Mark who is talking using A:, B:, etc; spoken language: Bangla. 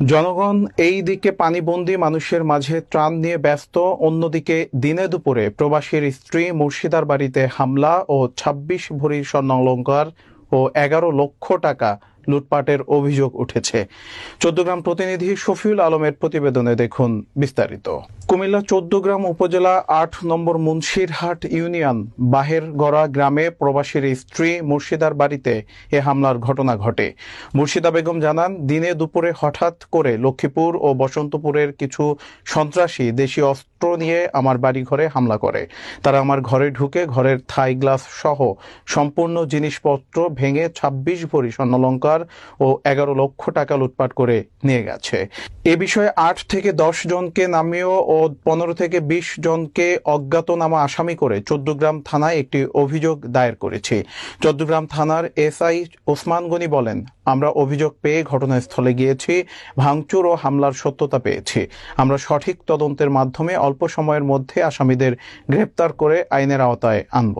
A: জনগণ এই দিকে পানিবন্দী মানুষের মাঝে ত্রাণ নিয়ে ব্যস্ত, অন্যদিকে দিনে দুপুরে প্রবাসীর স্ত্রী মুর্শিদার বাড়িতে হামলা ও ২৬ ভরি স্বর্ণালংকার ও ১১ লক্ষ টাকা লুটপাটের অভিযোগ উঠেছে। চৌদ্দগ্রাম প্রতিনিধি শফিউল আলমের প্রতিবেদনে দেখুন বিস্তারিত। কুমিল্লা চৌদ্দগ্রাম উপজেলা ৮ নম্বর মুন্সিরহাট ইউনিয়ন বাহেরগড়া গ্রামে প্রবাসীর স্ত্রী মুর্শিদার বাড়িতে এ হামলার ঘটনা ঘটে। মুর্শিদা বেগম জানান, দিনে দুপুরে হঠাৎ করে লক্ষ্মীপুর ও বসন্তপুরের কিছু সন্ত্রাসী দেশীয় অস্ত্র নিয়ে আমার বাড়িঘরে হামলা করে। তারা আমার ঘরে ঢুকে ঘরের থাই গ্লাস সহ সম্পূর্ণ জিনিসপত্র ভেঙে ২৬ ভরি স্বর্ণালংকার ও ১১ লক্ষ টাকা লুটপাট করে নিয়ে গেছে। এ বিষয়ে ৮ থেকে ১০ জনকে নামিয়ে ও ১৫ থেকে ২০ জনকে অজ্ঞাতনামা আসামি করে চৌদ্দগ্রাম থানায় একটি অভিযোগ দায়ের করেছি। চৌদ্দগ্রাম থানার এসআই ওসমান গনি বলেন, আমরা অভিযোগ পেয়ে ঘটনাস্থলে গিয়েছি, ভাঙচুর ও হামলার সত্যতা পেয়েছি। আমরা সঠিক তদন্তের মাধ্যমে অল্প সময়ের মধ্যে আসামিদের গ্রেপ্তার করে আইনের আওতায় আনব।